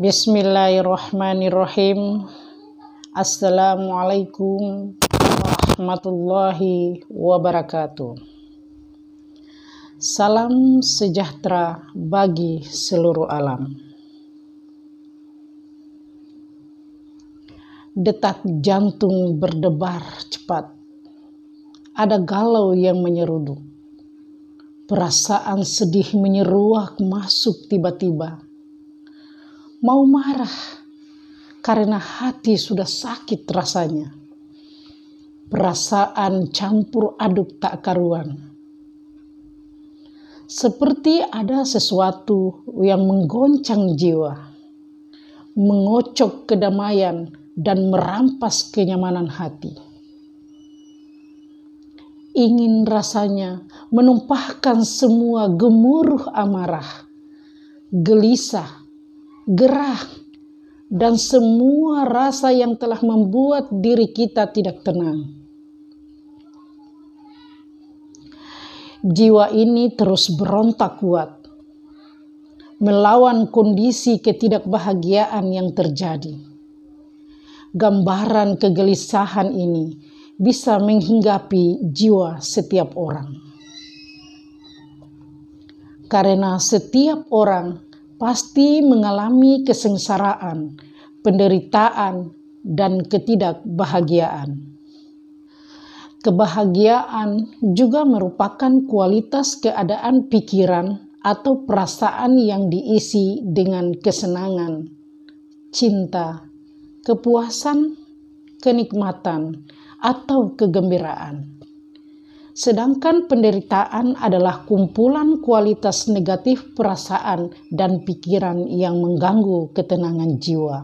Bismillahirrahmanirrahim. Assalamualaikum warahmatullahi wabarakatuh. Salam sejahtera bagi seluruh alam. Detak jantung berdebar cepat. Ada galau yang menyeruduk. Perasaan sedih menyeruak masuk tiba-tiba. Mau marah karena hati sudah sakit rasanya. Perasaan campur aduk tak karuan. Seperti ada sesuatu yang menggoncang jiwa, mengocok kedamaian dan merampas kenyamanan hati. Ingin rasanya menumpahkan semua gemuruh amarah, gelisah, gerah, dan semua rasa yang telah membuat diri kita tidak tenang. Jiwa ini terus berontak kuat, melawan kondisi ketidakbahagiaan yang terjadi. Gambaran kegelisahan ini bisa menghinggapi jiwa setiap orang. Karena setiap orang pasti mengalami kesengsaraan, penderitaan, dan ketidakbahagiaan. Kebahagiaan juga merupakan kualitas keadaan pikiran atau perasaan yang diisi dengan kesenangan, cinta, kepuasan, kenikmatan, atau kegembiraan. Sedangkan penderitaan adalah kumpulan kualitas negatif perasaan dan pikiran yang mengganggu ketenangan jiwa.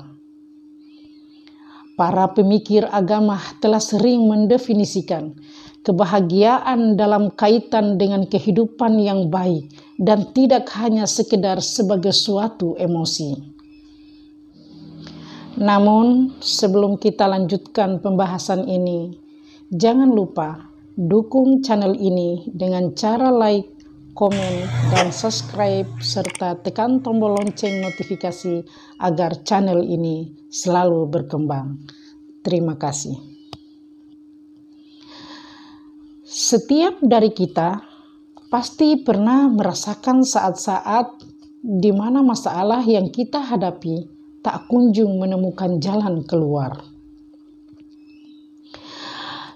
Para pemikir agama telah sering mendefinisikan kebahagiaan dalam kaitan dengan kehidupan yang baik dan tidak hanya sekedar sebagai suatu emosi. Namun, sebelum kita lanjutkan pembahasan ini, jangan lupa dukung channel ini dengan cara like, komen, dan subscribe, serta tekan tombol lonceng notifikasi agar channel ini selalu berkembang. Terima kasih. Setiap dari kita pasti pernah merasakan saat-saat di mana masalah yang kita hadapi tak kunjung menemukan jalan keluar.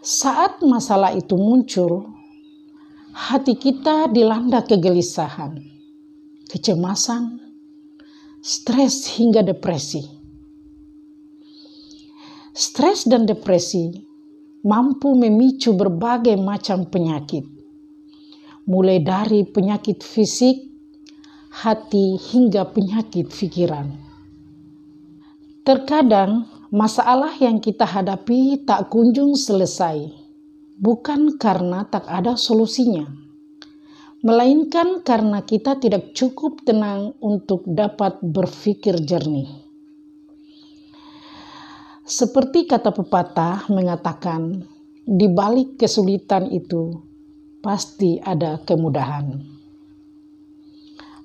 Saat masalah itu muncul, hati kita dilanda kegelisahan, kecemasan, stres hingga depresi. Stres dan depresi mampu memicu berbagai macam penyakit, mulai dari penyakit fisik, hati, hingga penyakit pikiran. Terkadang masalah yang kita hadapi tak kunjung selesai, bukan karena tak ada solusinya, melainkan karena kita tidak cukup tenang untuk dapat berpikir jernih. Seperti kata pepatah mengatakan, di balik kesulitan itu pasti ada kemudahan.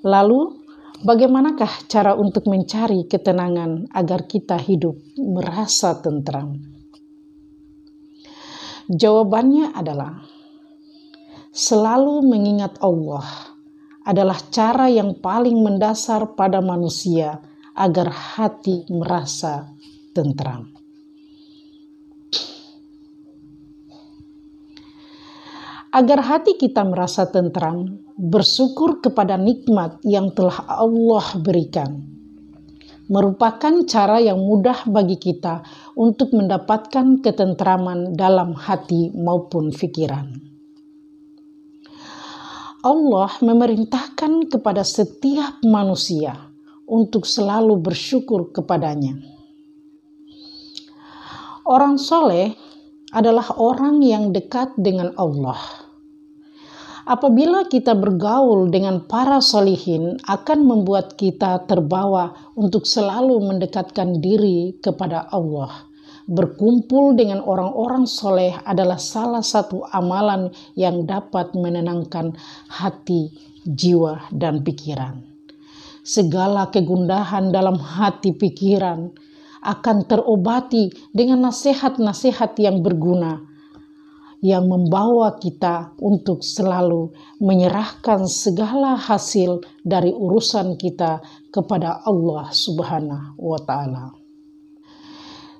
Lalu, bagaimanakah cara untuk mencari ketenangan agar kita hidup merasa tentram? Jawabannya adalah selalu mengingat Allah adalah cara yang paling mendasar pada manusia agar hati merasa tentram. Agar hati kita merasa tentram, bersyukur kepada nikmat yang telah Allah berikan, merupakan cara yang mudah bagi kita untuk mendapatkan ketentraman dalam hati maupun pikiran. Allah memerintahkan kepada setiap manusia untuk selalu bersyukur kepadanya. Orang soleh adalah orang yang dekat dengan Allah. Apabila kita bergaul dengan para solihin, akan membuat kita terbawa untuk selalu mendekatkan diri kepada Allah. Berkumpul dengan orang-orang soleh adalah salah satu amalan yang dapat menenangkan hati, jiwa, dan pikiran. segala kegundahan dalam hati pikiran akan terobati dengan nasihat-nasihat yang berguna, yang membawa kita untuk selalu menyerahkan segala hasil dari urusan kita kepada Allah Subhanahu wa Ta'ala.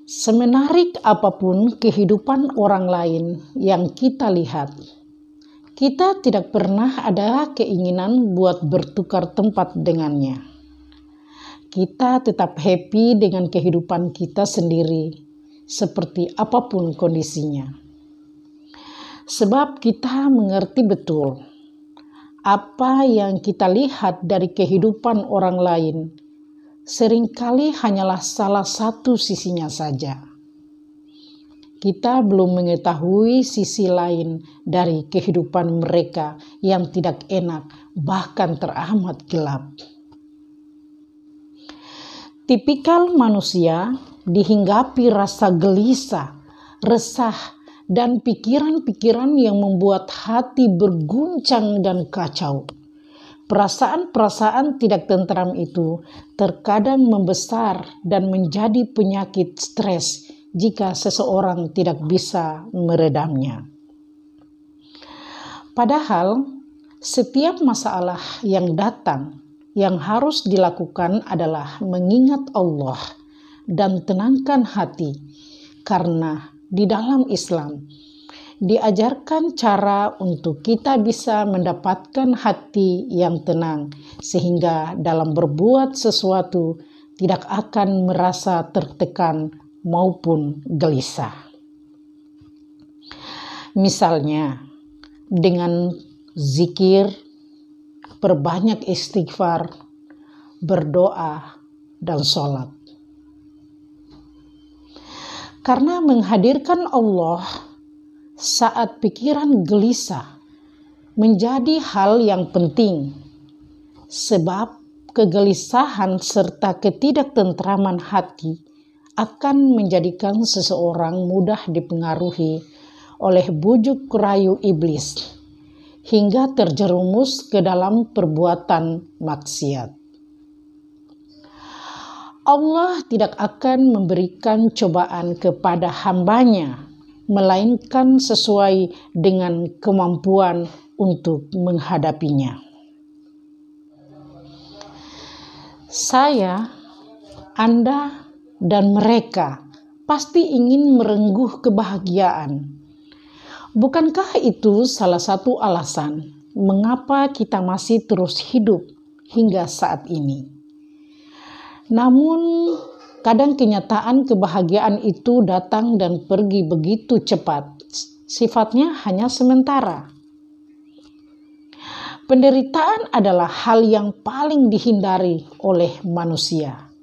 Semenarik apapun kehidupan orang lain yang kita lihat, kita tidak pernah ada keinginan buat bertukar tempat dengannya. Kita tetap happy dengan kehidupan kita sendiri, seperti apapun kondisinya. Sebab kita mengerti betul, apa yang kita lihat dari kehidupan orang lain seringkali hanyalah salah satu sisinya saja. Kita belum mengetahui sisi lain dari kehidupan mereka yang tidak enak, bahkan teramat gelap. Tipikal manusia dihinggapi rasa gelisah, resah, dan pikiran-pikiran yang membuat hati berguncang dan kacau. Perasaan-perasaan tidak tentram itu terkadang membesar dan menjadi penyakit stres jika seseorang tidak bisa meredamnya. Padahal, setiap masalah yang datang, yang harus dilakukan adalah mengingat Allah dan tenangkan hati, karena di dalam Islam diajarkan cara untuk kita bisa mendapatkan hati yang tenang, sehingga dalam berbuat sesuatu tidak akan merasa tertekan maupun gelisah. Misalnya, dengan zikir, perbanyak istighfar, berdoa, dan sholat. Karena menghadirkan Allah saat pikiran gelisah menjadi hal yang penting, sebab kegelisahan serta ketidaktentraman hati akan menjadikan seseorang mudah dipengaruhi oleh bujuk rayu iblis hingga terjerumus ke dalam perbuatan maksiat. Allah tidak akan memberikan cobaan kepada hambanya, melainkan sesuai dengan kemampuan untuk menghadapinya. Saya, Anda, dan mereka pasti ingin merengkuh kebahagiaan. Bukankah itu salah satu alasan mengapa kita masih terus hidup hingga saat ini? Namun, kadang kenyataan kebahagiaan itu datang dan pergi begitu cepat, sifatnya hanya sementara. Penderitaan adalah hal yang paling dihindari oleh manusia,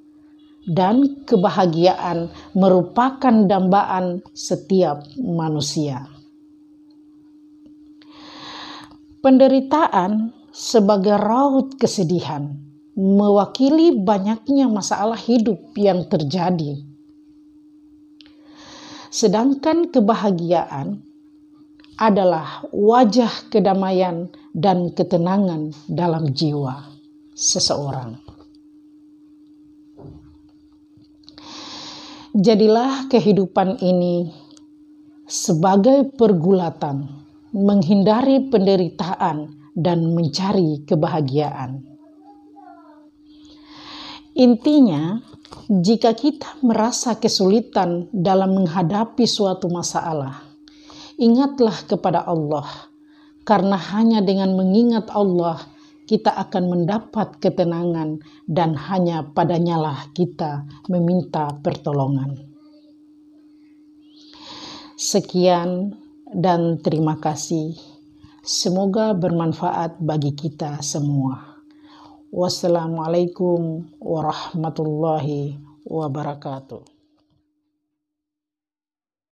dan kebahagiaan merupakan dambaan setiap manusia. Penderitaan sebagai raut kesedihan mewakili banyaknya masalah hidup yang terjadi. Sedangkan kebahagiaan adalah wajah kedamaian dan ketenangan dalam jiwa seseorang. Jadilah kehidupan ini sebagai pergulatan, menghindari penderitaan dan mencari kebahagiaan. Intinya, jika kita merasa kesulitan dalam menghadapi suatu masalah, ingatlah kepada Allah, karena hanya dengan mengingat Allah, kita akan mendapat ketenangan dan hanya padanyalah kita meminta pertolongan. Sekian dan terima kasih. Semoga bermanfaat bagi kita semua. Wassalamualaikum warahmatullahi wabarakatuh.